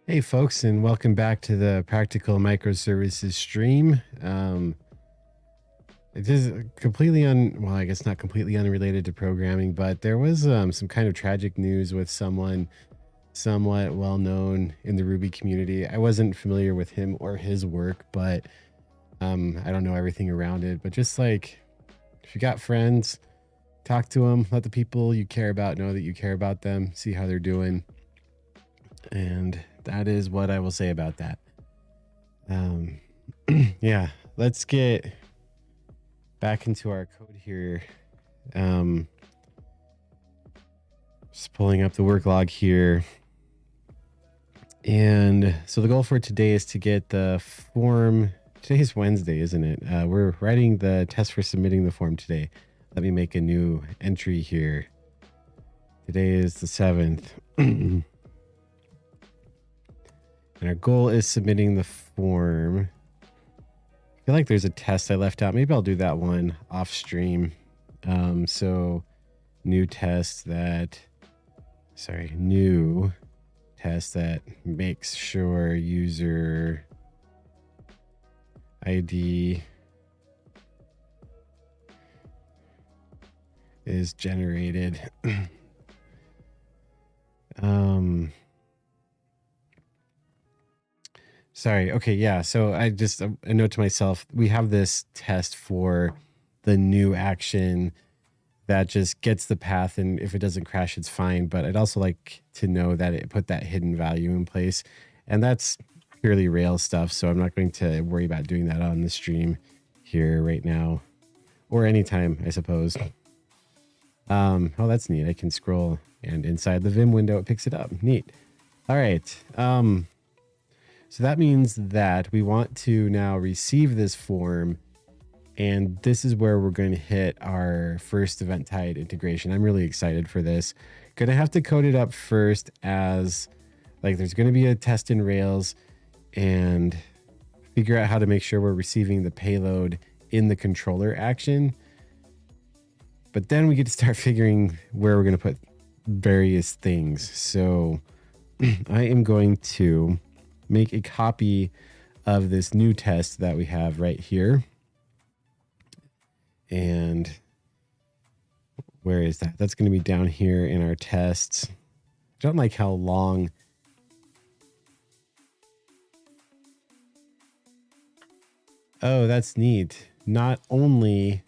Hey, folks, and welcome back to the Practical Microservices stream. It is well, I guess not completely unrelated to programming, but there was some kind of tragic news with someone somewhat well known in the Ruby community. I wasn't familiar with him or his work, but I don't know everything around it. But just like if you got friends, talk to them, let the people you care about know that you care about them, see how they're doing. And that is what I will say about that. Yeah, let's get back into our code here. Just pulling up the work log here. And so the goal for today is to get the form. Today's Wednesday, isn't it? We're writing the test for submitting the form today. Let me make a new entry here. Today is the 7th. And our goal is submitting the form. I feel like there's a test I left out. Maybe I'll do that one off stream. So new test that makes sure user ID is generated. Sorry. Okay. Yeah. So I note to myself, we have this test for the new action that just gets the path. And if it doesn't crash, it's fine. But I'd also like to know that it put that hidden value in place. And that's purely Rails stuff. So I'm not going to worry about doing that on the stream here right now or anytime, I suppose. Oh, that's neat. I can scroll and inside the Vim window, it picks it up. Neat. All right. So that means that we want to now receive this form, and this is where we're going to hit our first event-tied integration. I'm really excited for this. Going to have to code it up first as, like, there's going to be a test in Rails and figure out how to make sure we're receiving the payload in the controller action. But then we get to start figuring where we're going to put various things. So I am going to make a copy of this new test that we have right here. And where is that? That's going to be down here in our tests. I don't like how long. Oh, that's neat. Not only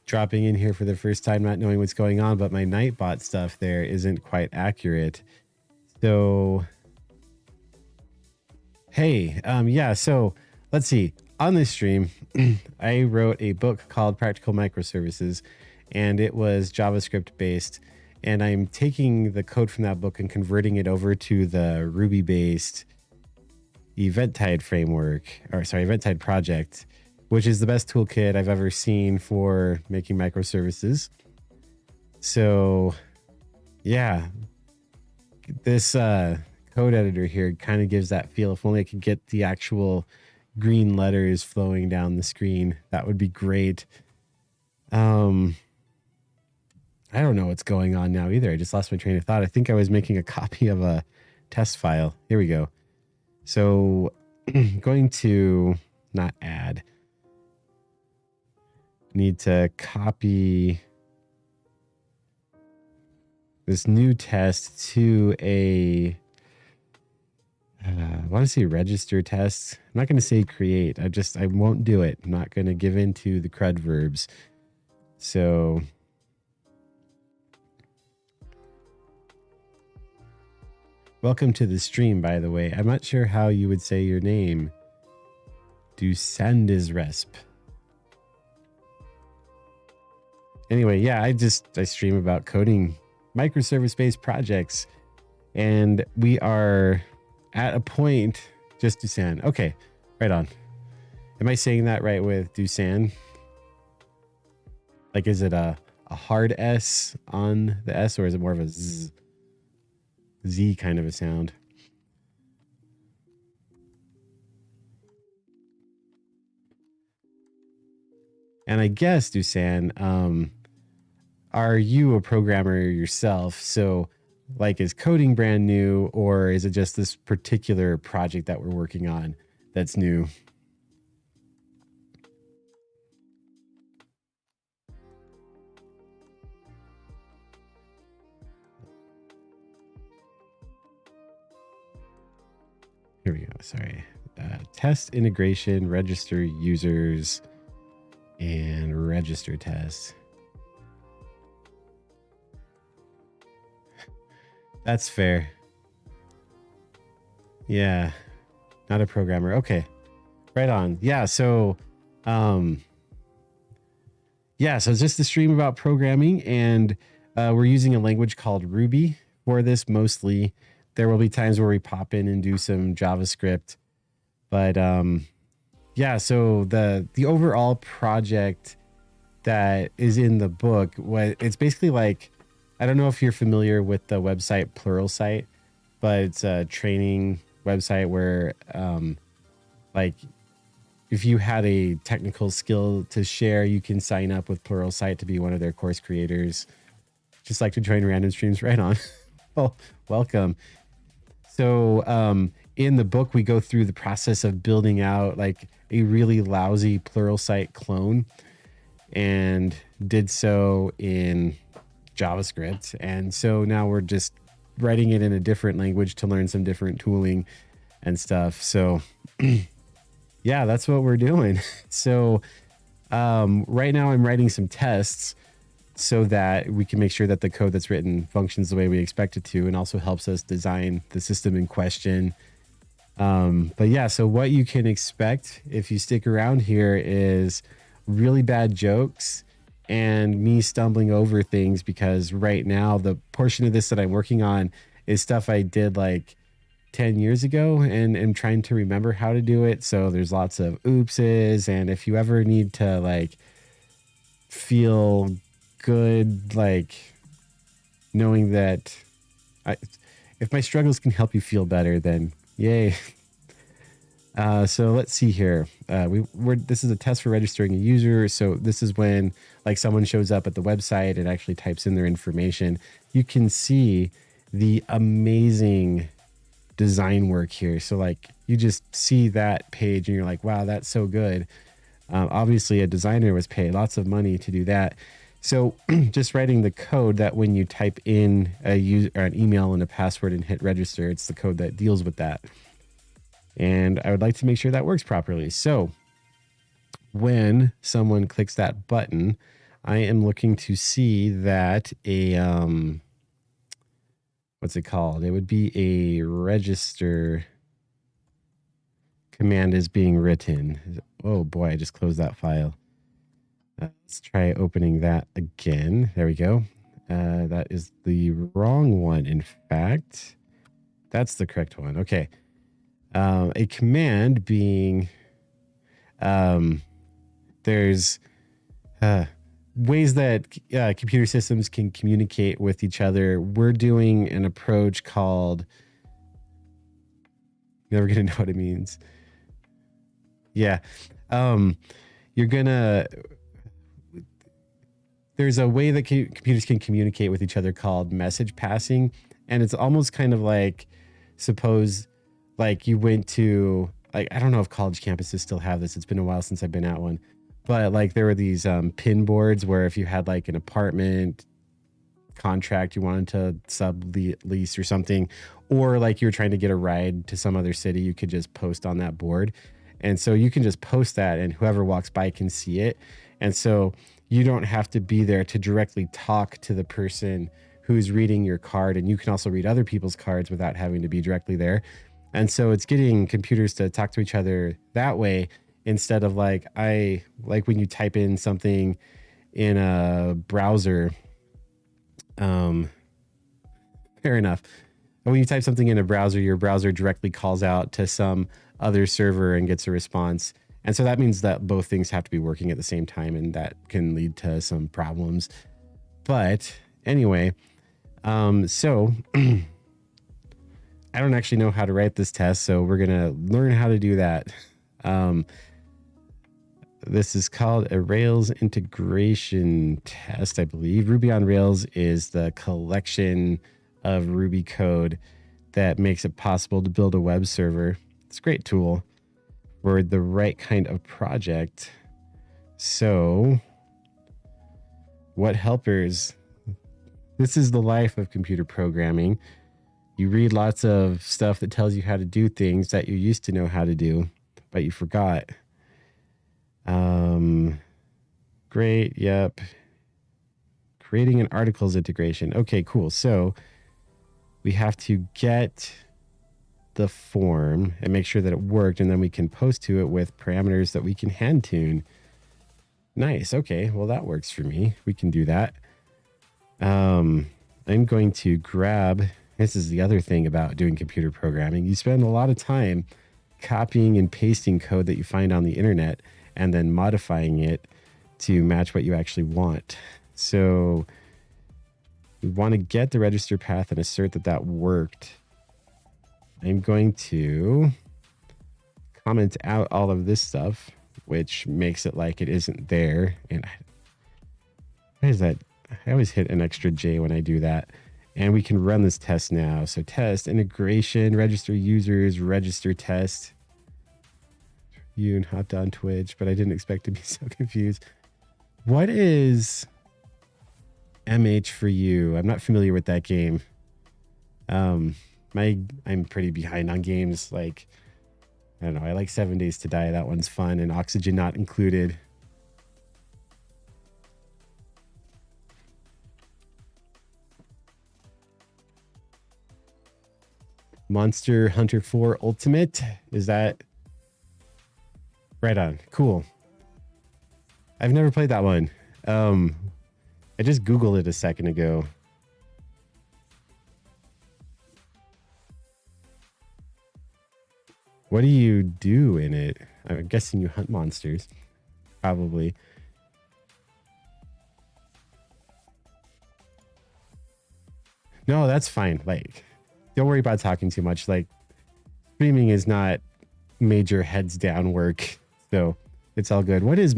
dropping in here for the first time, not knowing what's going on, but my Nightbot stuff there isn't quite accurate. So hey, yeah, so let's see. On this stream, I wrote a book called Practical Microservices, and it was JavaScript based. And I'm taking the code from that book and converting it over to the Ruby based event-tied event-tied project, which is the best toolkit I've ever seen for making microservices. So yeah, this code editor here kind of gives that feel. If only I could get the actual green letters flowing down the screen, that would be great. I don't know what's going on now either. I just lost my train of thought. I think I was making a copy of a test file. Here we go. So going to not add. Need to copy this new test to a I want to say register test. I'm not going to say create. I won't do it. I'm not going to give in to the CRUD verbs. So welcome to the stream, by the way. I'm not sure how you would say your name. Resp. Anyway, yeah, I stream about coding microservice-based projects, and we are at a point, just Dusan. Okay, right on. Am I saying that right with Dusan? Like, is it a hard S on the S, or is it more of a Z kind of a sound? And I guess, Dusan, are you a programmer yourself? So Like, is coding brand new, or is it just this particular project that we're working on that's new? Here we go. Sorry. Test integration, register users, and register test. That's fair. Yeah. Not a programmer. Okay. Right on. Yeah. So, so it's just a stream about programming, and we're using a language called Ruby for this mostly. There will be times where we pop in and do some JavaScript, but so the overall project that is in the book, it's basically like, I don't know if you're familiar with the website Pluralsight, but it's a training website where like if you had a technical skill to share, you can sign up with Pluralsight to be one of their course creators. Just like to join random streams. Right on. Well, welcome. So in the book, we go through the process of building out like a really lousy Pluralsight clone, and did so in JavaScript. And so now we're just writing it in a different language to learn some different tooling and stuff. So yeah, that's what we're doing. So right now I'm writing some tests so that we can make sure that the code that's written functions the way we expect it to, and also helps us design the system in question. But yeah, so what you can expect if you stick around here is really bad jokes and me stumbling over things, because right now the portion of this that I'm working on is stuff I did like 10 years ago, and am trying to remember how to do it. So there's lots of oopses. And if you ever need to like feel good, like knowing that if my struggles can help you feel better, then yay. So let's see here. This is a test for registering a user. So this is when like someone shows up at the website and actually types in their information. You can see the amazing design work here. So like you just see that page and you're like, wow, that's so good. Obviously a designer was paid lots of money to do that. So just writing the code that when you type in a user or an email and a password and hit register, it's the code that deals with that. And I would like to make sure that works properly. So when someone clicks that button, I am looking to see that a, what's it called? It would be a register command is being written. Oh boy, I just closed that file. Let's try opening that again. There we go. That is the wrong one. In fact, that's the correct one. Okay. A command being, there's ways that computer systems can communicate with each other. We're doing an approach called, you're never going to know what it means. Yeah. There's a way that computers can communicate with each other called message passing. And it's almost kind of like, suppose like you went to, like, I don't know if college campuses still have this. It's been a while since I've been at one, but like there were these pin boards where if you had like an apartment contract you wanted to sublease or something, or like you were trying to get a ride to some other city, you could just post on that board. And so you can just post that and whoever walks by can see it. And so you don't have to be there to directly talk to the person who's reading your card. And you can also read other people's cards without having to be directly there. And so it's getting computers to talk to each other that way, instead of like when you type in something in a browser. Fair enough. When you type something in a browser, your browser directly calls out to some other server and gets a response. And so that means that both things have to be working at the same time, and that can lead to some problems. But anyway, so I don't actually know how to write this test, so we're going to learn how to do that. This is called a Rails integration test, I believe. Ruby on Rails is the collection of Ruby code that makes it possible to build a web server. It's a great tool for the right kind of project. So, what helpers? This is the life of computer programming. You read lots of stuff that tells you how to do things that you used to know how to do, but you forgot. Great. Yep. Creating an articles integration. Okay, cool. So we have to get the form and make sure that it worked, and then we can post to it with parameters that we can hand tune. Nice. Okay. Well, that works for me. We can do that. I'm going to grab, this is the other thing about doing computer programming. You spend a lot of time copying and pasting code that you find on the internet and then modifying it to match what you actually want. So we want to get the register path and assert that that worked. I'm going to comment out all of this stuff, which makes it like it isn't there. And why is that? I always hit an extra J when I do that. And we can run this test now. So test, integration, register users, register test. You and hopped on Twitch, but I didn't expect to be so confused. What is MH for you? I'm not familiar with that game. I'm pretty behind on games. Like, I don't know. I like 7 Days to Die. That one's fun, and Oxygen Not Included. Monster Hunter 4 Ultimate. Is that right on? Cool. I've never played that one. I just Googled it a second ago. What do you do in it? I'm guessing you hunt monsters. Probably. No, that's fine. Like, don't worry about talking too much. Like, streaming is not major heads down work. So it's all good. What is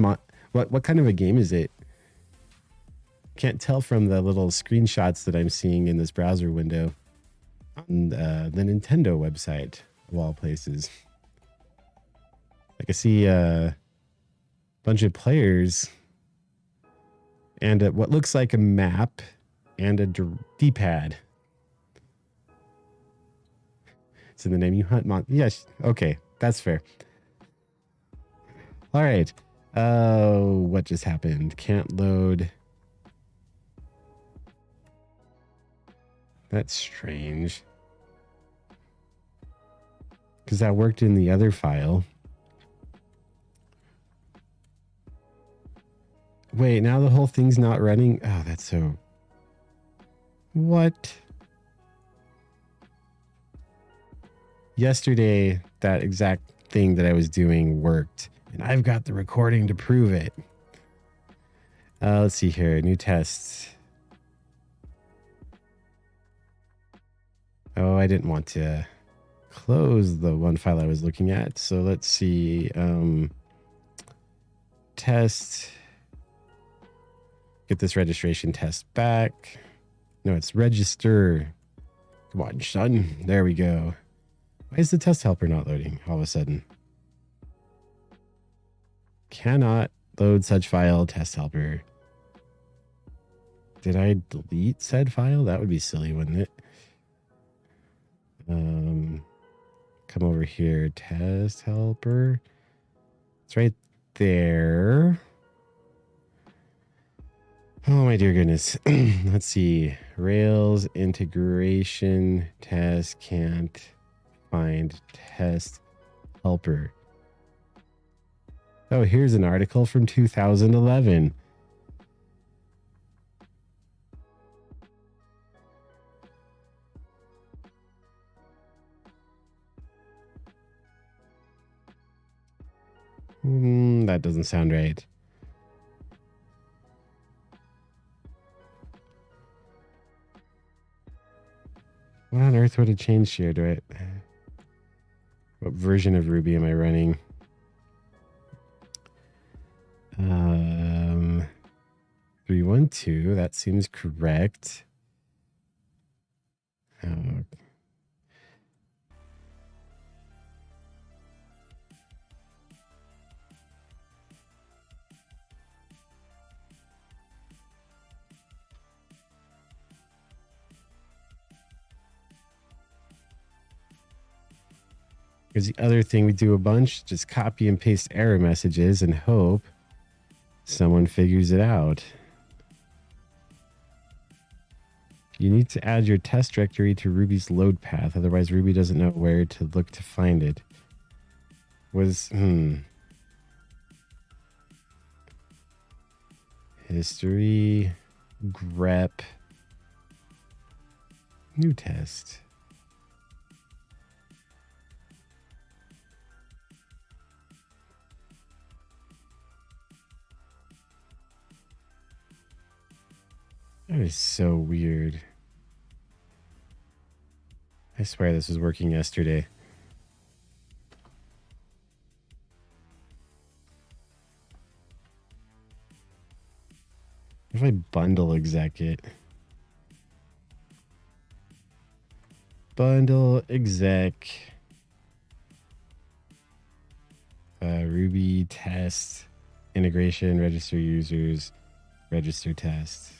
what kind of a game is it? Can't tell from the little screenshots that I'm seeing in this browser window on the Nintendo website of all places. Like, I see a bunch of players and what looks like a map and a D-pad. It's in the name. You hunt yes. Okay, that's fair. All right. What just happened? Can't load. That's strange. Because that worked in the other file. Wait, now the whole thing's not running? Oh, that's so... What? Yesterday, that exact thing that I was doing worked. And I've got the recording to prove it. Let's see here. New tests. Oh, I didn't want to close the one file I was looking at. So let's see. Test. Get this registration test back. No, it's register. Come on, son. There we go. Why is the test helper not loading all of a sudden? Cannot load such file, test helper. Did I delete said file? That would be silly, wouldn't it? Come over here, test helper. It's right there. Oh my dear goodness. Let's see. Rails integration test can't find test helper. Oh, here's an article from 2011. That doesn't sound right. What on earth would have changed here? What version of Ruby am I running? 3.1.2. That seems correct. Oh. Here's the other thing we do a bunch, just copy and paste error messages and hope someone figures it out. You need to add your test directory to Ruby's load path, otherwise Ruby doesn't know where to look to find it. History, grep, new test. That is so weird. I swear this was working yesterday. If I bundle exec it. Bundle exec. Ruby test. Integration, register users, register test.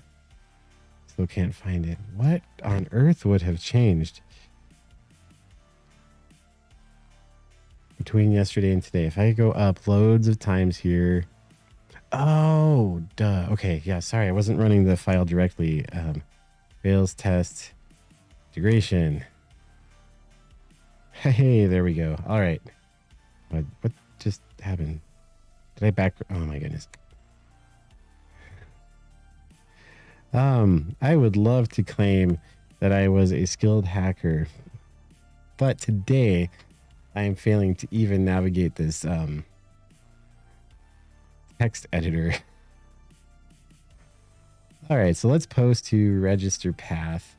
Still can't find it. What on earth would have changed between yesterday and today? If I go up loads of times here. Oh, duh. Okay, yeah, sorry. I wasn't running the file directly. Rails test integration. Hey, there we go. All right. What just happened? Did I back? Oh my goodness. I would love to claim that I was a skilled hacker, but today I am failing to even navigate this text editor. All right, so let's post to register path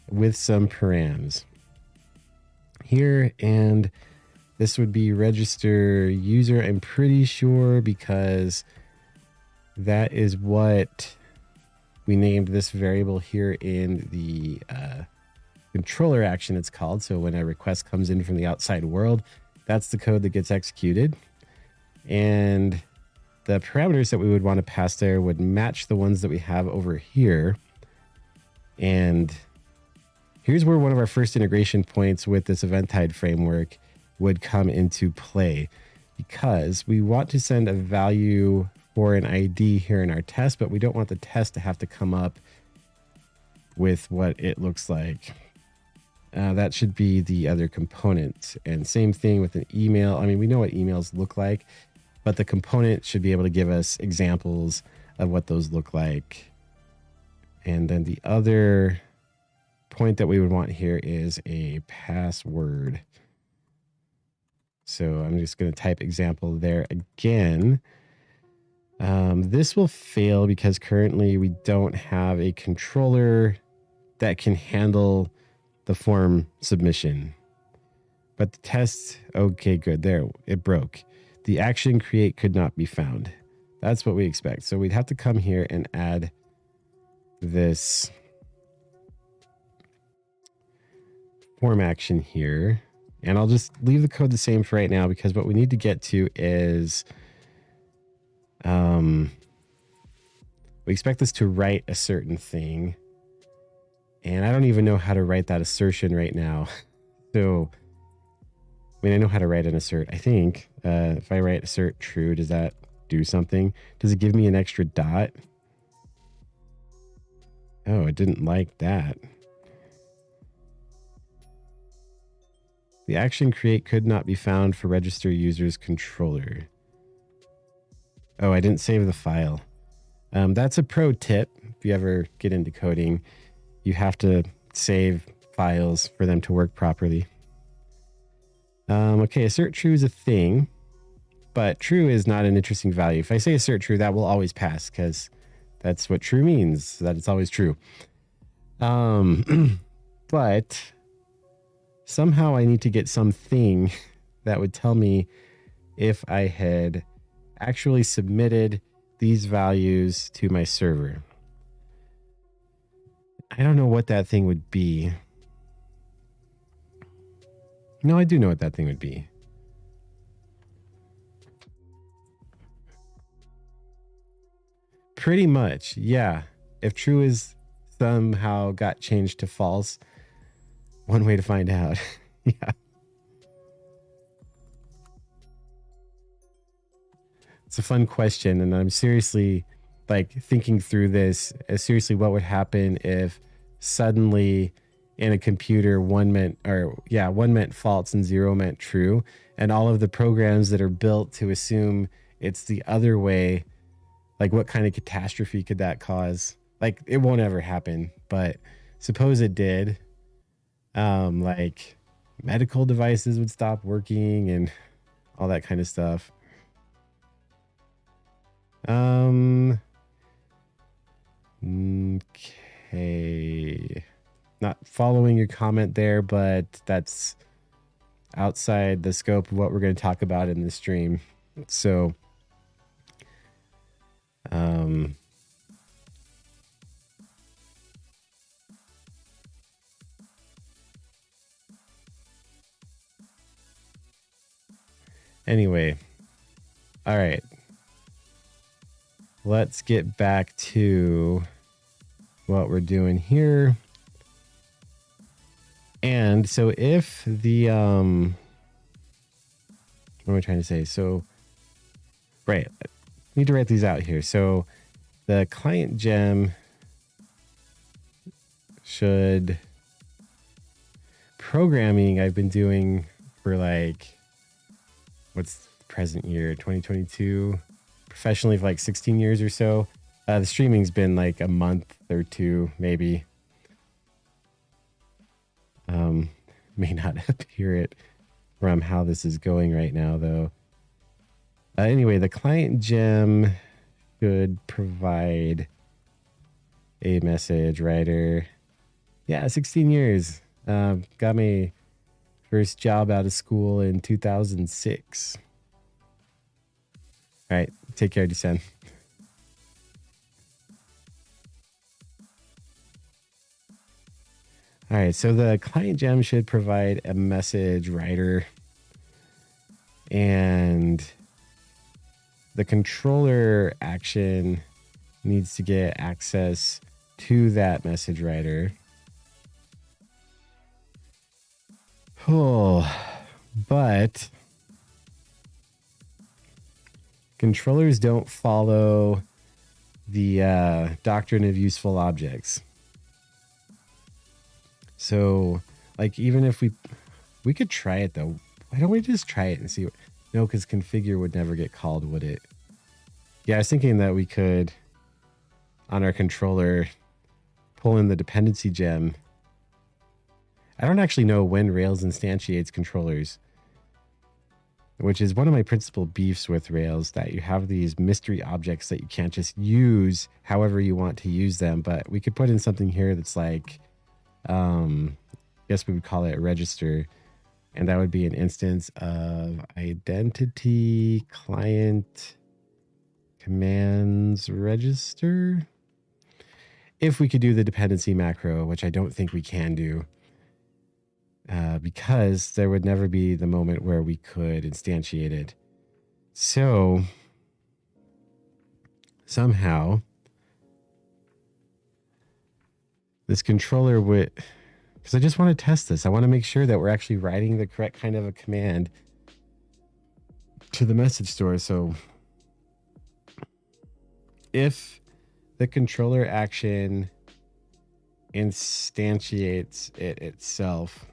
with some params here, and this would be register user. I'm pretty sure because that is what we named this variable here in the controller action, it's called. So when a request comes in from the outside world, that's the code that gets executed. And the parameters that we would want to pass there would match the ones that we have over here. And here's where one of our first integration points with this event-tied framework would come into play, because we want to send a value for an ID here in our test, but we don't want the test to have to come up with what it looks like. That should be the other component. And same thing with an email. I mean, we know what emails look like, but the component should be able to give us examples of what those look like. And then the other point that we would want here is a password. So I'm just going to type example there again. This will fail because currently we don't have a controller that can handle the form submission. But the test, okay, good. There, it broke. The action create could not be found. That's what we expect. So we'd have to come here and add this form action here. And I'll just leave the code the same for right now, because what we need to get to is we expect this to write a certain thing. And I don't even know how to write that assertion right now. So, I mean, I know how to write an assert. I think if I write assert true, does that do something? Does it give me an extra dot? Oh, it didn't like that. The action create could not be found for register user's controller. Oh, I didn't save the file. That's a pro tip. If you ever get into coding, you have to save files for them to work properly. Okay, assert true is a thing, but true is not an interesting value. If I say assert true, that will always pass, because that's what true means, that it's always true. But somehow I need to get something that would tell me if I had actually submitted these values to my server. I don't know what that thing would be. No, I do know what that thing would be. Pretty much, yeah. If true is somehow got changed to false, one way to find out. Yeah. It's a fun question, and I'm seriously like thinking through this. Seriously, what would happen if suddenly in a computer one meant false and zero meant true, and all of the programs that are built to assume it's the other way, like what kind of catastrophe could that cause? Like it won't ever happen, but suppose it did. Like medical devices would stop working and all that kind of stuff. Um, okay. Not following your comment there, but that's outside the scope of what we're going to talk about in this stream. So, um, anyway, all right. Let's get back to what we're doing here. And so if the, what am I trying to say? So, right, I need to write these out here. So the client gem should, programming I've been doing for like, what's the present year, 2022, professionally for like 16 years or so. The streaming's been like a month or two, maybe. May not appear it from how this is going right now, though. Anyway, the client gem should provide a message writer. Yeah, 16 years. Got my first job out of school in 2006. All right, take care, Descend. All right, so the client gem should provide a message writer, and the controller action needs to get access to that message writer. Oh, but controllers don't follow the doctrine of useful objects. So, like, even if we could try it though. Why don't we just try it and see? No, because configure would never get called, would it? Yeah, I was thinking that we could, on our controller, pull in the dependency gem. I don't actually know when Rails instantiates controllers, which is one of my principal beefs with Rails, that you have these mystery objects that you can't just use however you want to use them. But we could put in something here that's like, I guess we would call it a register, and that would be an instance of identity client commands register. If we could do the dependency macro, which I don't think we can do, because there would never be the moment where we could instantiate it. So somehow this controller would, because I just want to test this. I want to make sure that we're actually writing the correct kind of a command to the message store. So if the controller action instantiates it itself,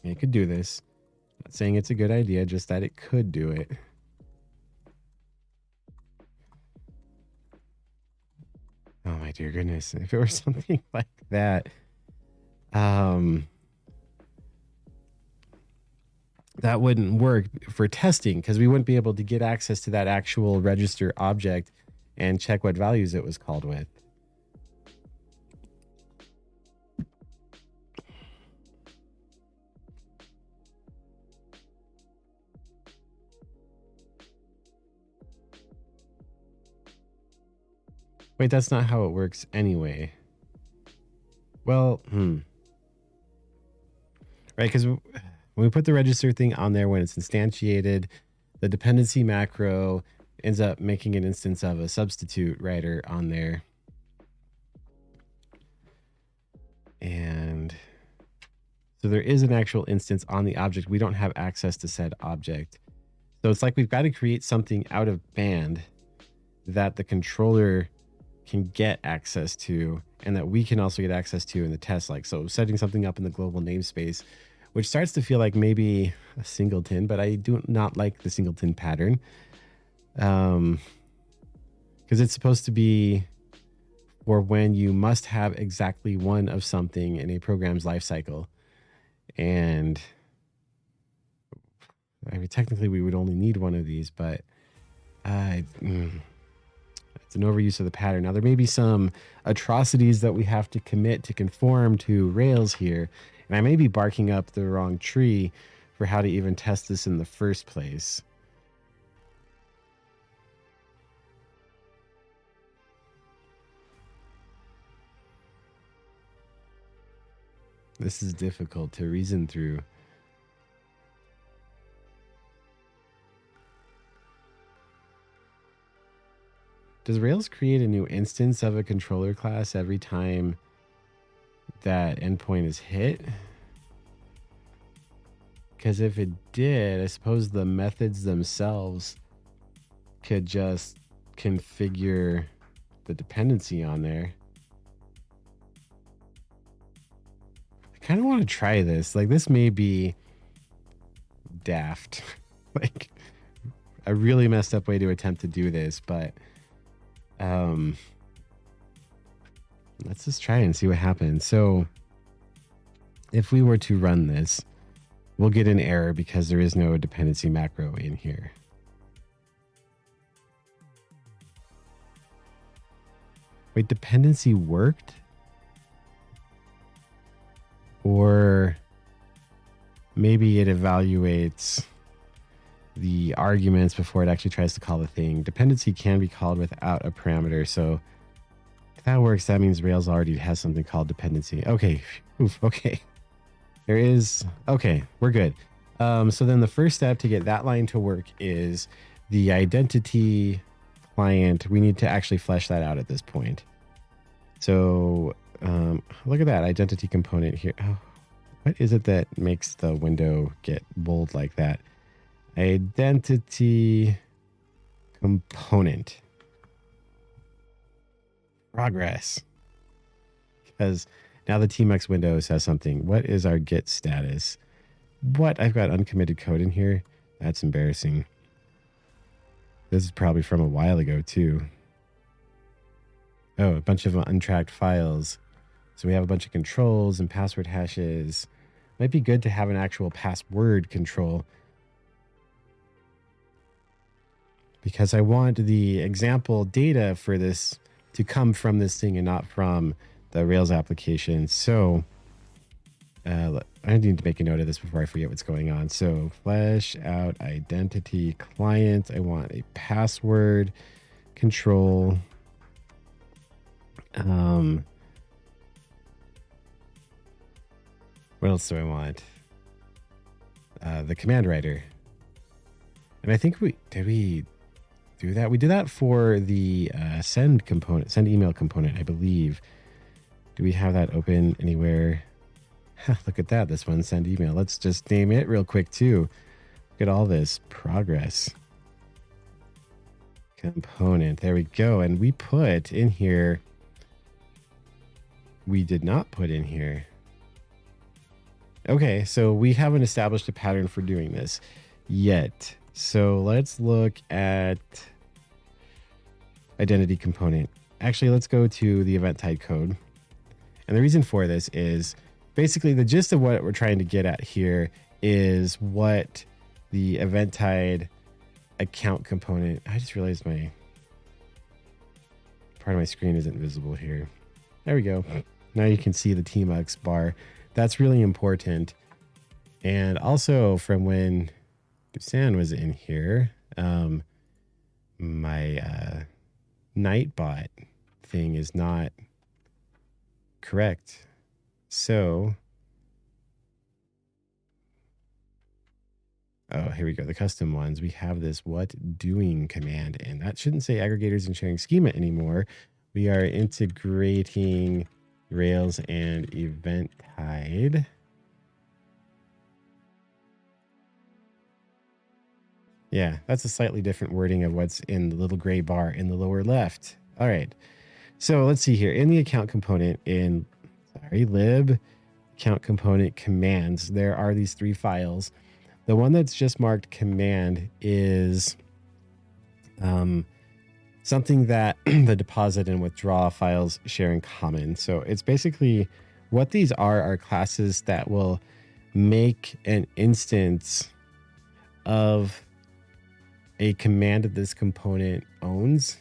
it could do this. Not saying it's a good idea, just that it could do it. Oh my dear goodness. If it were something like that, that wouldn't work for testing, because we wouldn't be able to get access to that actual register object and check what values it was called with. Wait, that's not how it works anyway. Well, right? Because when we put the register thing on there, when it's instantiated, the dependency macro ends up making an instance of a substitute writer on there. And so there is an actual instance on the object. We don't have access to said object. So it's like we've got to create something out of band that the controller can get access to and that we can also get access to in the test. Like, so setting something up in the global namespace, which starts to feel like maybe a singleton, but I do not like the singleton pattern. Because it's supposed to be for when you must have exactly one of something in a program's lifecycle. And I mean, technically we would only need one of these, but it's an overuse of the pattern. Now there may be some atrocities that we have to commit to conform to Rails here. And I may be barking up the wrong tree for how to even test this in the first place. This is difficult to reason through. Does Rails create a new instance of a controller class every time that endpoint is hit? Because if it did, I suppose the methods themselves could just configure the dependency on there. I kind of want to try this. Like, this may be daft. Like, a really messed up way to attempt to do this, but let's just try and see what happens. So if we were to run this, we'll get an error because there is no dependency macro in here. Wait, dependency worked? Or maybe it evaluates the arguments before it actually tries to call the thing. Dependency can be called without a parameter. So if that works, that means Rails already has something called dependency. Okay. Oof, okay. There is. Okay, we're good. So then the first step to get that line to work is the identity client. We need to actually flesh that out at this point. So look at that identity component here. Oh, what is it that makes the window get bold like that? Identity component. Progress. Because now the Tmux window says something. What is our git status? What? I've got uncommitted code in here? That's embarrassing. This is probably from a while ago too. Oh, a bunch of untracked files. So we have a bunch of controls and password hashes. Might be good to have an actual password control, because I want the example data for this to come from this thing and not from the Rails application. So I need to make a note of this before I forget what's going on. So flesh out identity client. I want a password control. What else do I want? The command writer. And I think did we do that? We did that for the send component, send email component, I believe. Do we have that open anywhere? Look at that. This one, send email. Let's just name it real quick too. Look at all this progress. Component. There we go. And we put in here. We did not put in here. Okay, so we haven't established a pattern for doing this yet. So let's look at identity component. Actually, let's go to the event-tied code. And the reason for this is basically the gist of what we're trying to get at here is what the event-tied account component. I just realized my part of my screen isn't visible here. There we go. Now you can see the Tmux bar. That's really important. And also from when Dusan was in here, my Nightbot thing is not correct. So Oh, here we go. The custom ones. We have this what doing command, and that shouldn't say aggregators and sharing schema anymore. We are integrating Rails and Eventide. Yeah, that's a slightly different wording of what's in the little gray bar in the lower left. All right. So let's see here. In the account component lib account component commands, there are these 3 files. The one that's just marked command is something that the deposit and withdraw files share in common. So it's basically what these are classes that will make an instance of a command that this component owns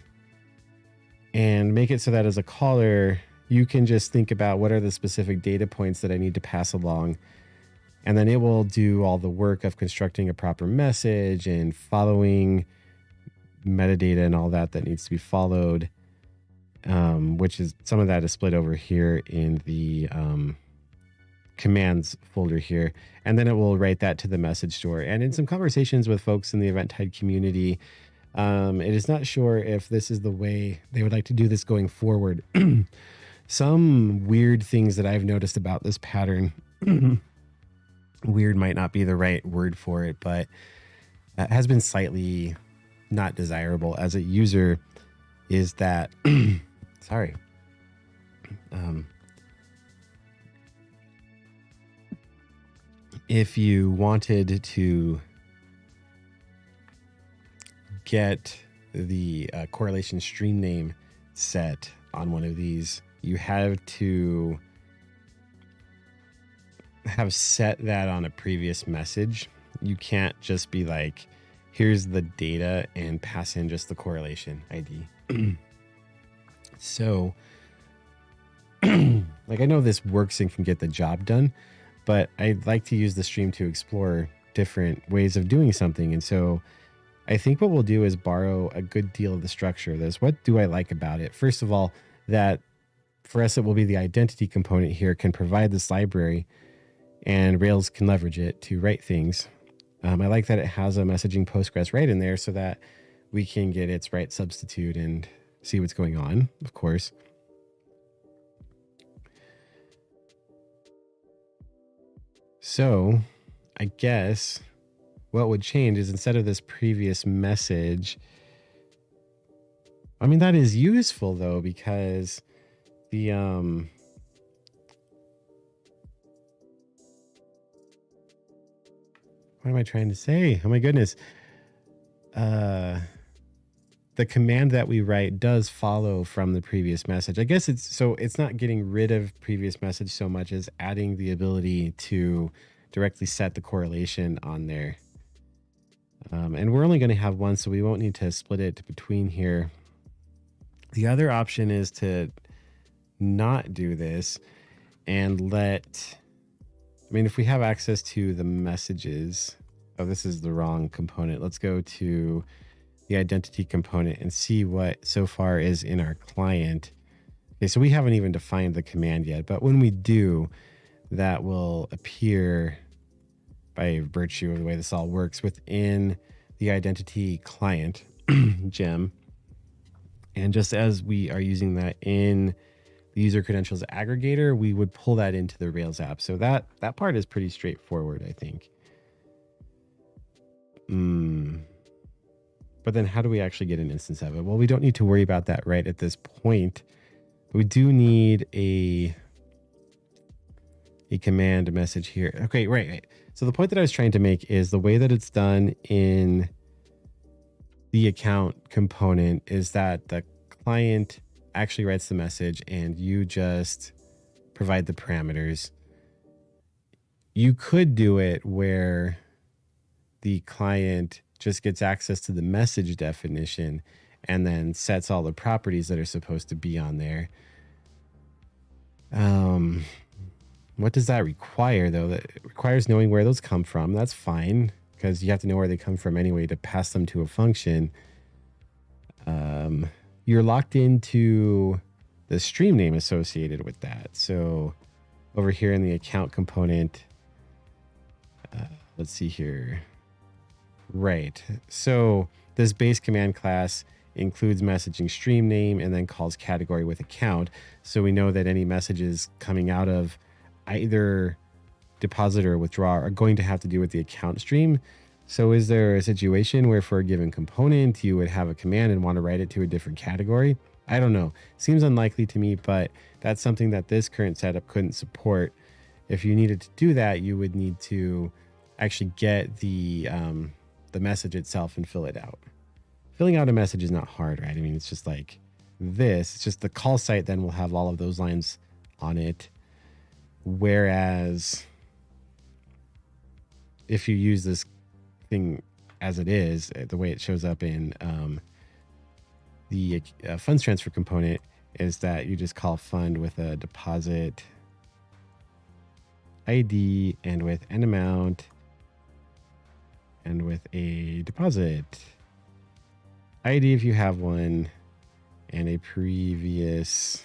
and make it so that as a caller, you can just think about what are the specific data points that I need to pass along. And then it will do all the work of constructing a proper message and following metadata and all that needs to be followed, which is some of that is split over here in the commands folder here. And then it will write that to the message store. And in some conversations with folks in the Eventide community, it is not sure if this is the way they would like to do this going forward. Some weird things that I've noticed about this pattern, weird might not be the right word for it, but has been slightly not desirable as a user, is that, sorry. If you wanted to get the correlation stream name set on one of these, you have to have set that on a previous message. You can't just be like, here's the data and pass in just the correlation ID. So, like, I know this works and can get the job done, but I'd like to use the stream to explore different ways of doing something. And so I think what we'll do is borrow a good deal of the structure of this. What do I like about it? First of all, that for us, it will be the identity component here can provide this library and Rails can leverage it to write things. I like that it has a messaging Postgres right in there so that we can get its right substitute and see what's going on, of course. So I guess what would change is instead of this previous message, I mean, that is useful though, because the, what am I trying to say? Oh my goodness. The command that we write does follow from the previous message. I guess it's not getting rid of previous message so much as adding the ability to directly set the correlation on there. And we're only going to have one, so we won't need to split it between here. The other option is to not do this and if we have access to the messages, this is the wrong component. Let's go to the identity component and see what so far is in our client. Okay, so we haven't even defined the command yet, but when we do, that will appear by virtue of the way this all works within the identity client gem. And just as we are using that in the user credentials aggregator, we would pull that into the Rails app. So that part is pretty straightforward, I think. But then how do we actually get an instance of it? Well, we don't need to worry about that right at this point. We do need a command message here. Okay, right. So the point that I was trying to make is the way that it's done in the account component is that the client actually writes the message and you just provide the parameters. You could do it where the client just gets access to the message definition and then sets all the properties that are supposed to be on there. What does that require though? That requires knowing where those come from. That's fine because you have to know where they come from anyway to pass them to a function. You're locked into the stream name associated with that. So over here in the account component, let's see here. Right. So this base command class includes messaging stream name and then calls category with account. So we know that any messages coming out of either deposit or withdraw are going to have to do with the account stream. So is there a situation where for a given component, you would have a command and want to write it to a different category? I don't know. Seems unlikely to me, but that's something that this current setup couldn't support. If you needed to do that, you would need to actually get the message itself and fill it out. Filling out a message is not hard, right? I mean, it's just like this. It's just the call site then will have all of those lines on it. Whereas if you use this thing as it is, the way it shows up in the funds transfer component is that you just call fund with a deposit ID and with an amount and with a deposit ID if you have one and a previous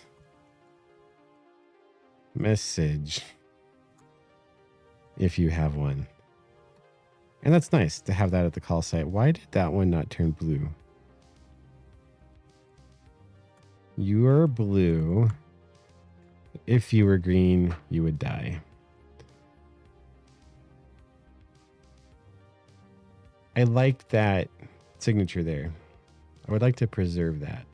message if you have one. And that's nice to have that at the call site. Why did that one not turn blue? You are blue. If you were green, you would die. I like that signature there. I would like to preserve that.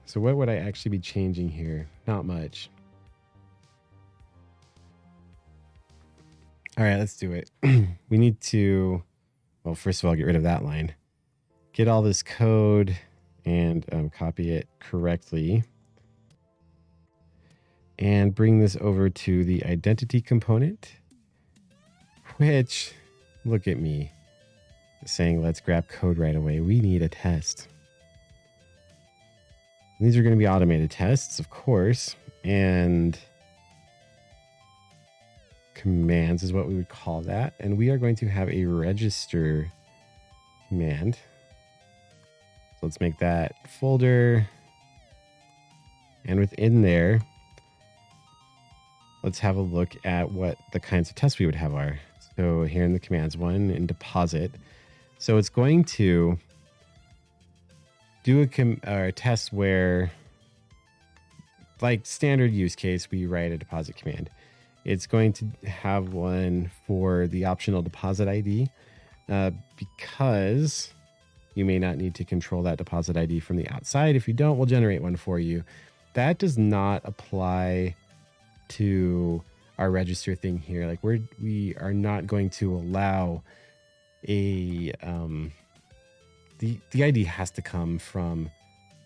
So what would I actually be changing here? Not much. All right, let's do it. We need to, well, first of all, get rid of that line. Get all this code and copy it correctly. And bring this over to the identity component, which, look at me, saying let's grab code right away. We need a test. These are going to be automated tests, of course, and commands is what we would call that. And we are going to have a register command. So let's make that folder. And within there, let's have a look at what the kinds of tests we would have are. So here in the commands, one in deposit. So it's going to do a test where, like standard use case, we write a deposit command. It's going to have one for the optional deposit ID because you may not need to control that deposit ID from the outside. If you don't, we'll generate one for you. That does not apply to our register thing here. Like we are not going to allow a the ID has to come from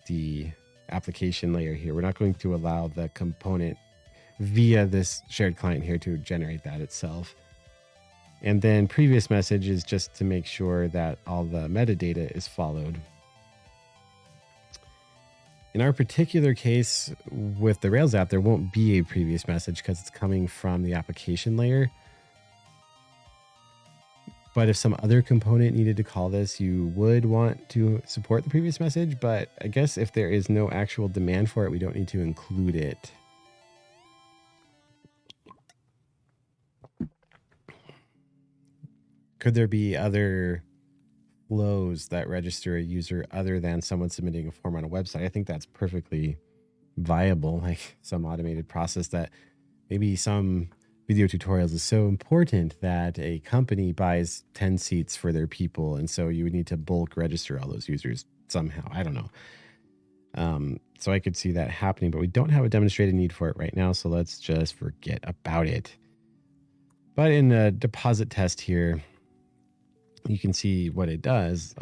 the application layer here. We're not going to allow the component via this shared client here to generate that itself. And then previous message is just to make sure that all the metadata is followed. In our particular case with the Rails app, there won't be a previous message because it's coming from the application layer. But if some other component needed to call this, you would want to support the previous message. But I guess if there is no actual demand for it, we don't need to include it. Could there be other flows that register a user other than someone submitting a form on a website? I think that's perfectly viable, like some automated process that maybe some video tutorials is so important that a company buys 10 seats for their people. And so you would need to bulk register all those users somehow. I don't know. So I could see that happening, but we don't have a demonstrated need for it right now. So let's just forget about it. But in the deposit test here, you can see what it does.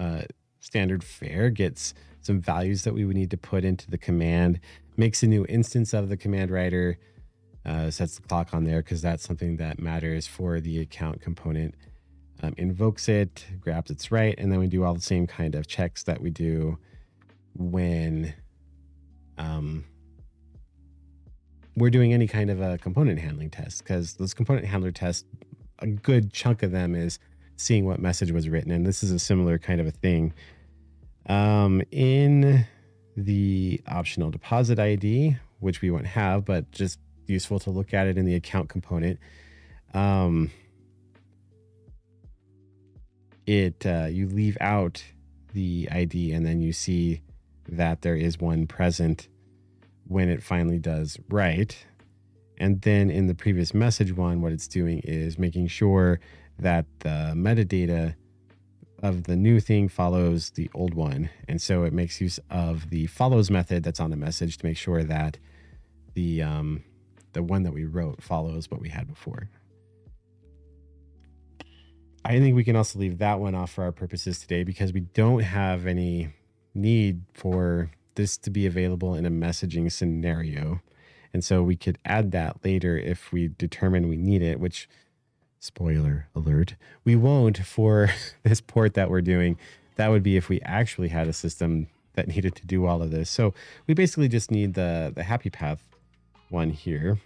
Standard fare gets some values that we would need to put into the command, makes a new instance of the command writer, sets the clock on there because that's something that matters for the account component, invokes it, grabs its right, and then we do all the same kind of checks that we do when we're doing any kind of a component handling test, because those component handler tests, a good chunk of them is seeing what message was written, and this is a similar kind of a thing. In the optional deposit ID, which we won't have, but just useful to look at it in you leave out the ID and then you see that there is one present when it finally does right. And then in the previous message one, what it's doing is making sure that the metadata of the new thing follows the old one. And so it makes use of the follows method that's on the message to make sure that the one that we wrote follows what we had before. I think we can also leave that one off for our purposes today because we don't have any need for this to be available in a messaging scenario. And so we could add that later if we determine we need it, which, spoiler alert, we won't for this port that we're doing. That would be if we actually had a system that needed to do all of this. So we basically just need the happy path one here.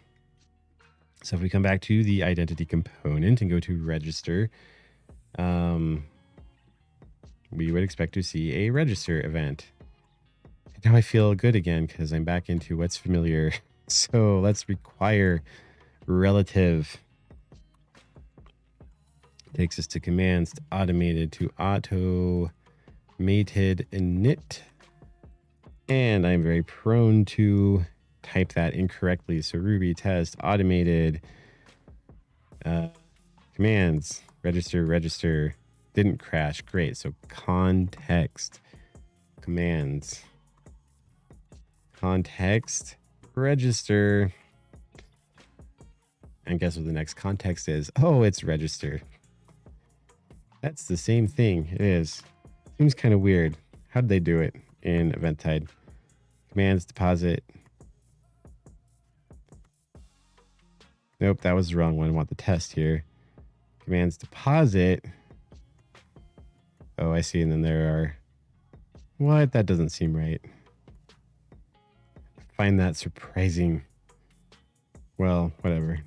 So if we come back to the identity component and go to register, we would expect to see a register event. And now I feel good again because I'm back into what's familiar. So let's require relative. Takes us to commands, to automated, to automated init. And I'm very prone to type that incorrectly. So Ruby test automated commands, register, didn't crash. Great. So context commands, context register. And guess what the next context is? Oh, it's register. That's the same thing. It is. Seems kind of weird. How did they do it in Eventide? Commands deposit. Nope, that was the wrong one. I want the test here. Commands deposit. Oh, I see. And then there are... What? That doesn't seem right. I find that surprising. Well, whatever.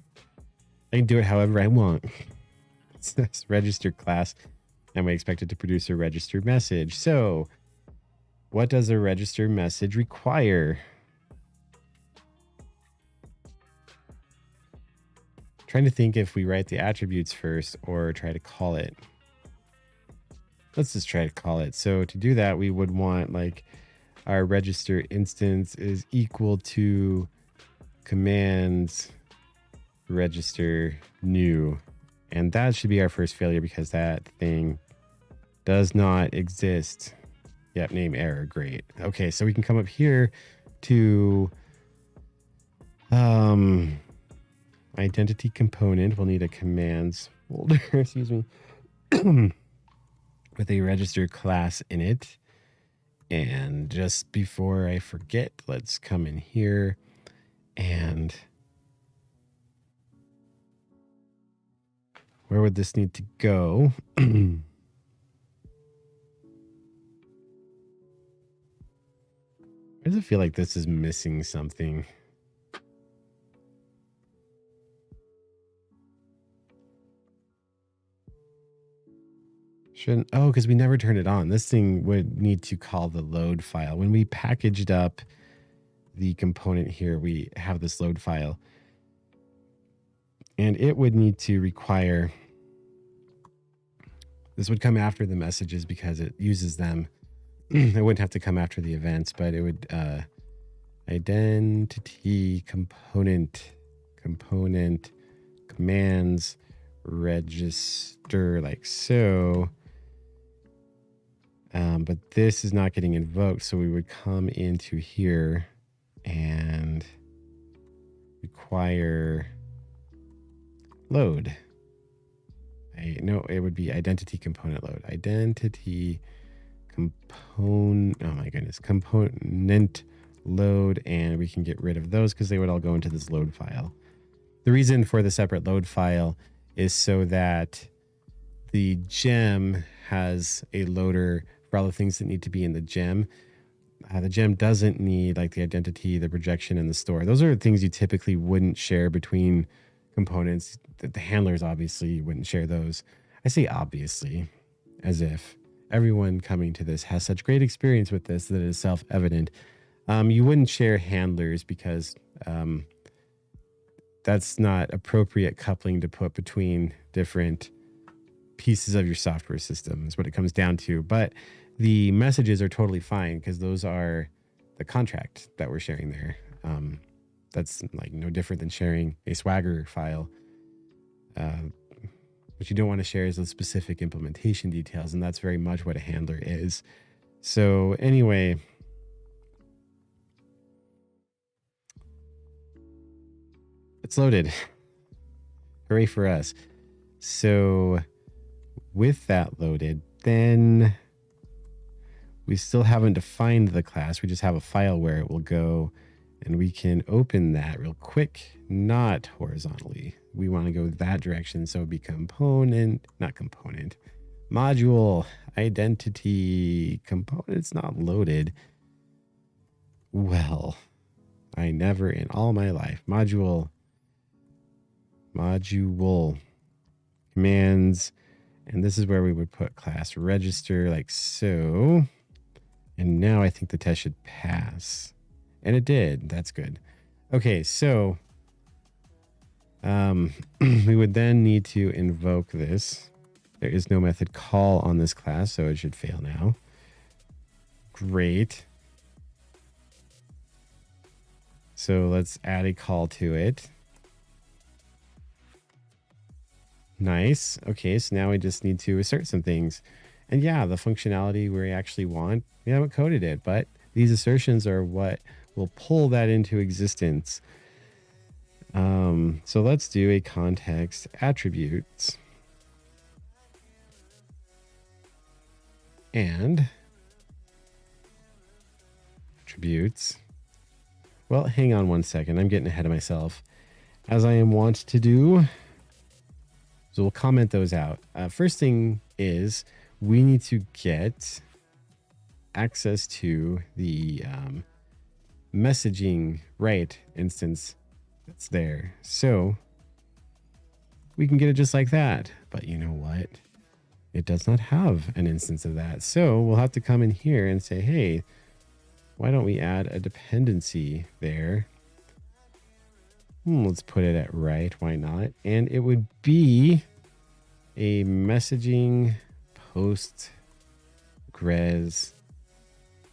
I can do it however I want. It says register class, and we expect it to produce a register message. So, what does a register message require? Trying to think if we write the attributes first or try to call it. Let's just try to call it. So to do that, we would want like our register instance is equal to commands register new. And that should be our first failure because that thing does not exist. Yep, name error. Great. Okay, so we can come up here to identity component. We'll need a commands folder, excuse me, with a register class in it. And just before I forget, let's come in here and where would this need to go? Why does it feel like this is missing something? Shouldn't, oh, because we never turned it on. This thing would need to call the load file. When we packaged up the component here, we have this load file. And it would need to require, this would come after the messages because it uses them. It wouldn't have to come after the events, but it would identity component commands register like so. But this is not getting invoked, so we would come into here and require load. No, it would be identity component load. Identity component, oh my goodness, component load, and we can get rid of those because they would all go into this load file. The reason for the separate load file is so that the gem has a loader for all the things that need to be in the gem. The gem doesn't need like the identity, the projection, and the store. Those are things you typically wouldn't share between components. The handlers obviously wouldn't share those. I say obviously, as if everyone coming to this has such great experience with this that it is self-evident. You wouldn't share handlers because that's not appropriate coupling to put between different pieces of your software system is what it comes down to. But the messages are totally fine because those are the contract that we're sharing there. That's like no different than sharing a Swagger file. What you don't want to share is those specific implementation details, and that's very much what a handler is. So anyway, it's loaded. Hooray for us. So with that loaded, then we still haven't defined the class. We just have a file where it will go, and we can open that real quick, not horizontally. We want to go that direction. So it'd be module, identity, component's not loaded. Well, I never in all my life. Module, commands, and this is where we would put class register like so. And now I think the test should pass. And it did. That's good. Okay, so we would then need to invoke this. There is no method call on this class, so it should fail now. Great. So let's add a call to it. Nice. Okay, so now we just need to assert some things. And yeah, the functionality we actually want, we haven't coded it, but these assertions are what will pull that into existence. So let's do a context attributes. And attributes. Well, hang on one second. I'm getting ahead of myself, as I am wont to do. So we'll comment those out. First thing is we need to get access to the messaging right instance that's there. So we can get it just like that. But you know what? It does not have an instance of that. So we'll have to come in here and say, hey, why don't we add a dependency there? Let's put it at right. Why not? And it would be a messaging postgres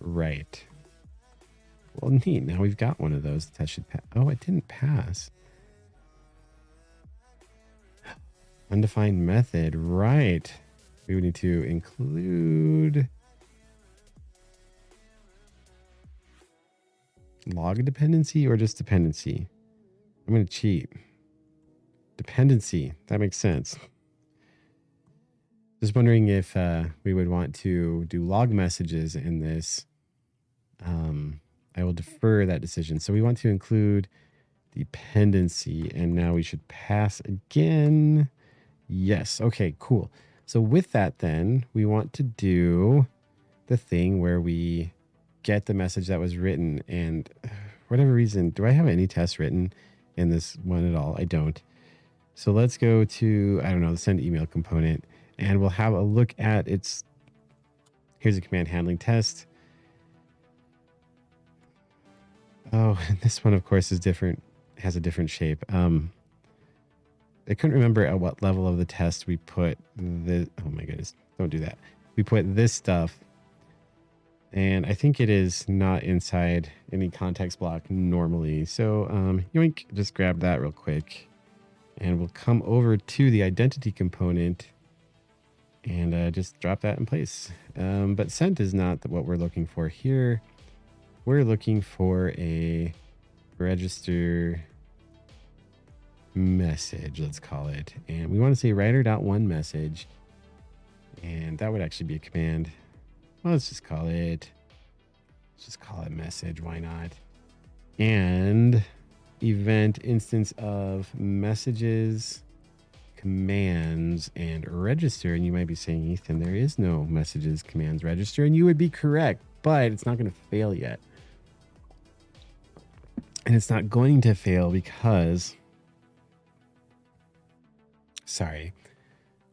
right. Well, neat. Now we've got one of those. That should pass. Oh, it didn't pass. Undefined method. Right. We would need to include log dependency or just dependency. I'm going to cheat. Dependency. That makes sense. Just wondering if we would want to do log messages in this. I will defer that decision. So we want to include dependency, and now we should pass again. Yes. Okay, cool. So with that, then we want to do the thing where we get the message that was written, and for whatever reason, do I have any tests written in this one at all? I don't. So let's go to, I don't know, the send email component, and we'll have a look at its, here's a command handling test. Oh, this one, of course, is different, has a different shape. I couldn't remember at what level of the test we put the, oh my goodness, don't do that. We put this stuff, and I think it is not inside any context block normally. So yoink, just grab that real quick, and we'll come over to the identity component and just drop that in place. But sent is not what we're looking for here. We're looking for a register message, let's call it. And we want to say writer.oneMessage. And that would actually be a command. Well, let's just call it message. Why not? And event instance of messages, commands, and register. And you might be saying, Ethan, there is no messages, commands, register. And you would be correct, but it's not going to fail yet. And it's not going to fail because, sorry.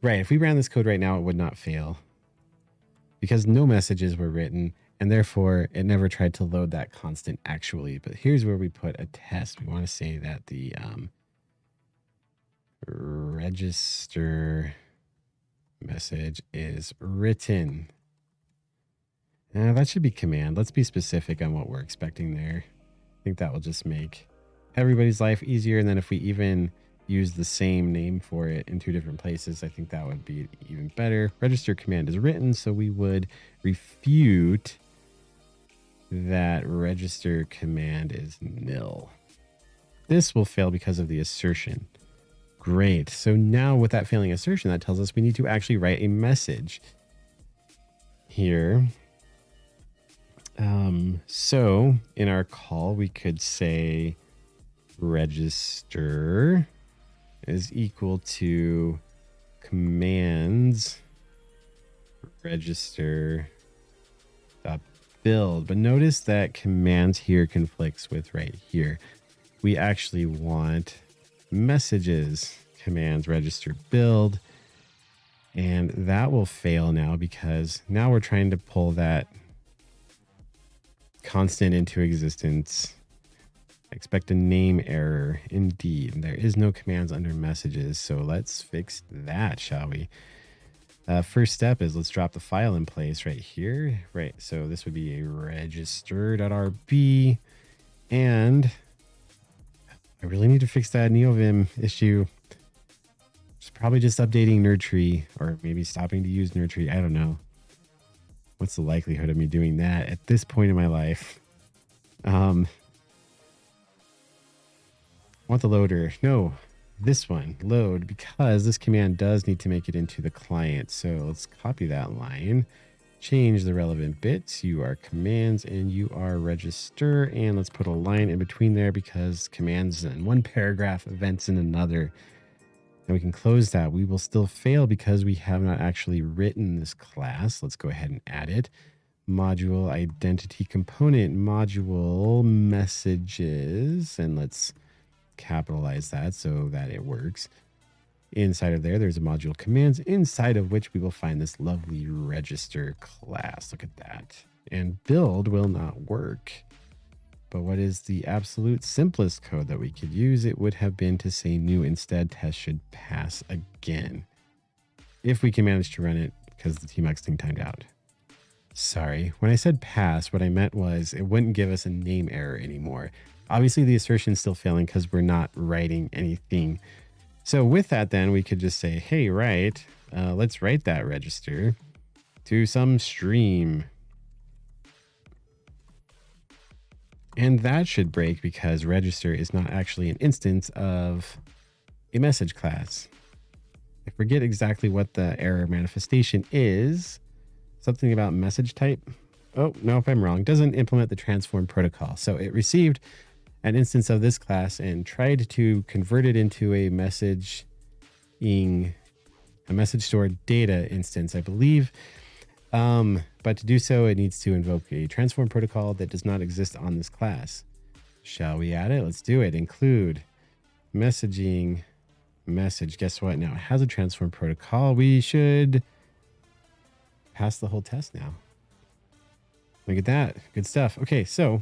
Right, if we ran this code right now, it would not fail because no messages were written, and therefore it never tried to load that constant actually. But here's where we put a test. We want to say that the register message is written. That should be command. Let's be specific on what we're expecting there. I think that will just make everybody's life easier. And then if we even use the same name for it in two different places, I think that would be even better. Register command is written, so we would refute that register command is nil. This will fail because of the assertion. Great. So now with that failing assertion, that tells us we need to actually write a message here. So in our call, we could say register is equal to commands register dot build. But notice that commands here conflicts with right here. We actually want messages commands register build, and that will fail now because now we're trying to pull that constant into existence. Expect a name error. Indeed, there is no commands under messages, so let's fix that, shall we? First step is let's drop the file in place right here. Right, so this would be a register.rb, and I really need to fix that NeoVim issue. It's probably just updating nerdtree, or maybe stopping to use nerdtree. I don't know. What's the likelihood of me doing that at this point in my life? Want the loader? No, this one, load, because this command does need to make it into the client. So let's copy that line, change the relevant bits. You are commands and you are register. And let's put a line in between there because commands in one paragraph, events in another. And we can close that. We will still fail because we have not actually written this class. Let's go ahead and add it. Module identity component module messages. And let's capitalize that so that it works. Inside of there, there's a module commands, inside of which we will find this lovely register class. Look at that. And build will not work. But what is the absolute simplest code that we could use? It would have been to say new instead. Test should pass again. If we can manage to run it because the tmux thing timed out. Sorry, when I said pass, what I meant was it wouldn't give us a name error anymore. Obviously the assertion is still failing because we're not writing anything. So with that, then we could just say, hey, let's write that register to some stream. And that should break because register is not actually an instance of a message class. I forget exactly what the error manifestation is. Something about message type. Oh, no, if I'm wrong. Doesn't implement the transform protocol. So it received an instance of this class and tried to convert it into a message stored data instance, I believe. But to do so, it needs to invoke a transform protocol that does not exist on this class. Shall we add it? Let's do it. Include messaging message. Guess what? Now it has a transform protocol. We should pass the whole test now. Look at that. Good stuff. Okay, so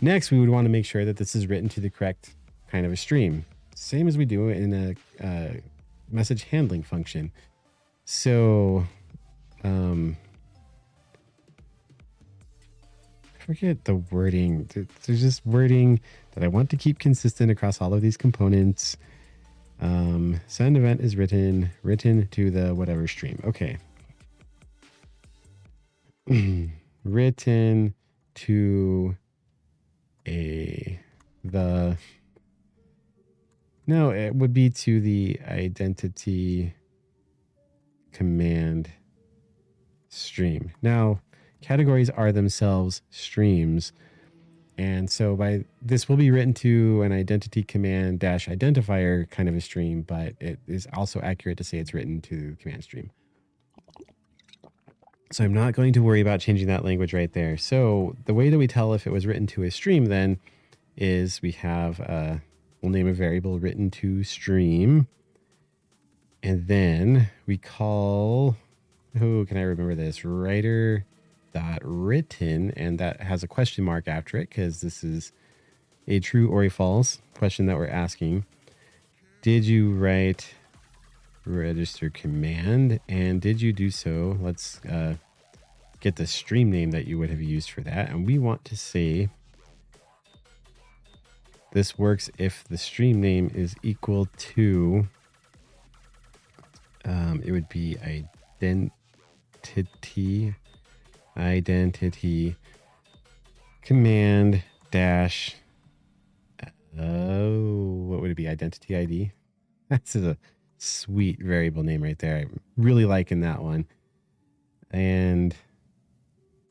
next we would want to make sure that this is written to the correct kind of a stream. Same as we do in a message handling function. So forget the wording. There's just wording that I want to keep consistent across all of these components. Send event is written to the whatever stream. Okay. Written to no, it would be to the identity command stream. Now, categories are themselves streams. And so by this will be written to an identity command dash identifier kind of a stream, but it is also accurate to say it's written to command stream. So I'm not going to worry about changing that language right there. So the way that we tell if it was written to a stream then is we have we'll name a variable written to stream. And then we call, can I remember this? Writer.written, and that has a question mark after it because this is a true or a false question that we're asking. Did you write register command. And did you do so? Let's get the stream name that you would have used for that. And we want to say this works if the stream name is equal to, it would be identity command dash, what would it be? Identity ID. That's a sweet variable name right there. I'm really liking that one. And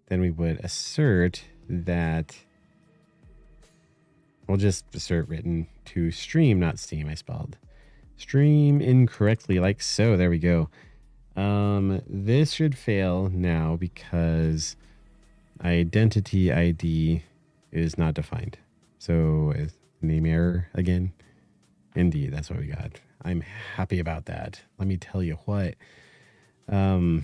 then we would assert that, we'll just assert written to stream, not steam. I spelled stream incorrectly, like so. There we go. This should fail now because identity ID is not defined. So name error again. Indeed, that's what we got. I'm happy about that. Let me tell you what. Yeah,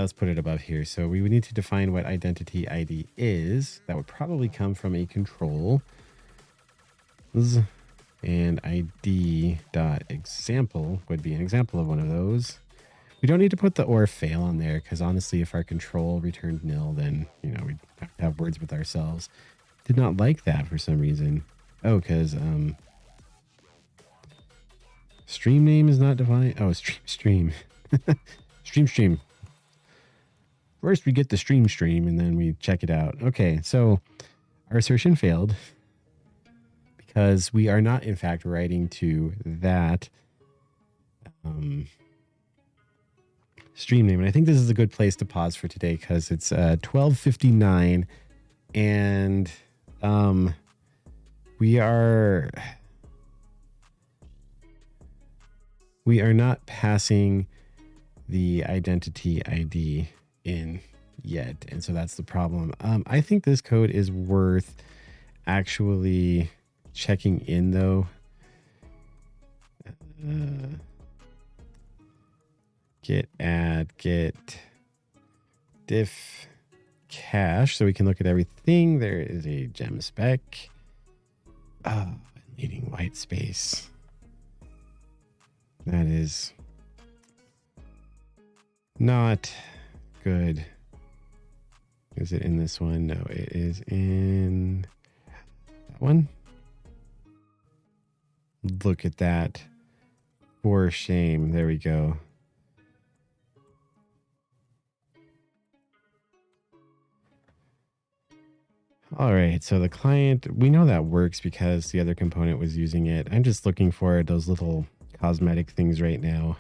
let's put it above here. So we would need to define what identity ID is. That would probably come from a control. And ID.example would be an example of one of those. We don't need to put the or fail on there because honestly, if our control returned nil, then, you know, we'd have to have words with ourselves. Did not like that for some reason. Oh, because stream name is not defined. Oh, stream. Stream. First, we get the stream and then we check it out. Okay, so our assertion failed because we are not, in fact, writing to that stream name. And I think this is a good place to pause for today because it's 12:59 and we are not passing the identity ID in yet, and so that's the problem. I think this code is worth actually checking in though. Get diff cache so we can look at everything. There is a gem spec. Needing white space. That is not good. Is it in this one? No, it is in that one. Look at that. For shame. There we go. All right, so the client, we know that works because the other component was using it. I'm just looking for those little cosmetic things right now.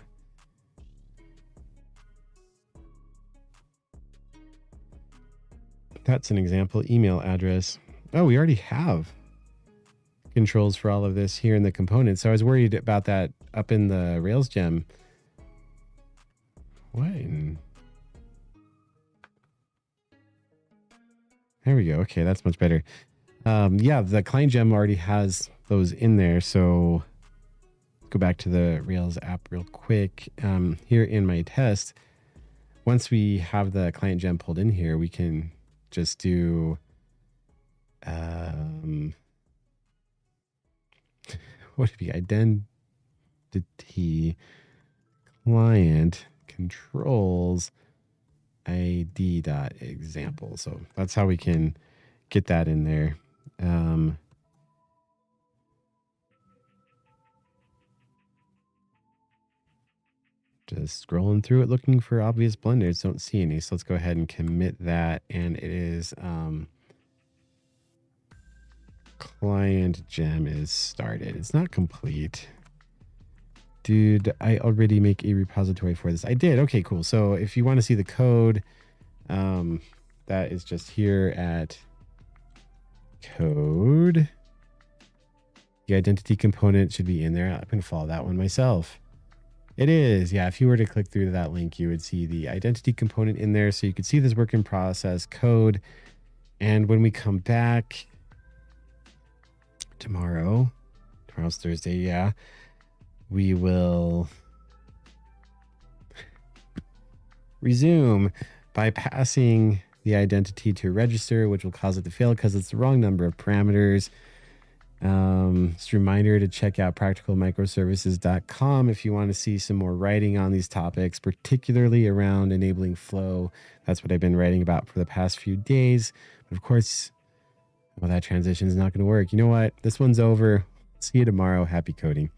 That's an example email address. Oh, we already have controls for all of this here in the component. So I was worried about that up in the Rails gem. What? There we go. Okay, that's much better. Yeah, the client gem already has those in there. So go back to the Rails app real quick. Here in my test, once we have the client gem pulled in here, we can just do what would be identity client controls ID.example. So that's how we can get that in there. Just scrolling through it looking for obvious blunders. Don't see any. So let's go ahead and commit that. And it is client gem is started. It's not complete. Did I already make a repository for this? I did. Okay, cool. So if you want to see the code, that is just here at code. The identity component should be in there. I'm going to follow that one myself. It is. Yeah, if you were to click through to that link, you would see the identity component in there. So you could see this work in process code. And when we come back tomorrow's Thursday, yeah, we will resume by passing the identity to register, which will cause it to fail because it's the wrong number of parameters. Just a reminder to check out practicalmicroservices.com if you want to see some more writing on these topics, particularly around enabling flow. That's what I've been writing about for the past few days. But of course, well, that transition is not going to work. You know what? This one's over. See you tomorrow. Happy coding.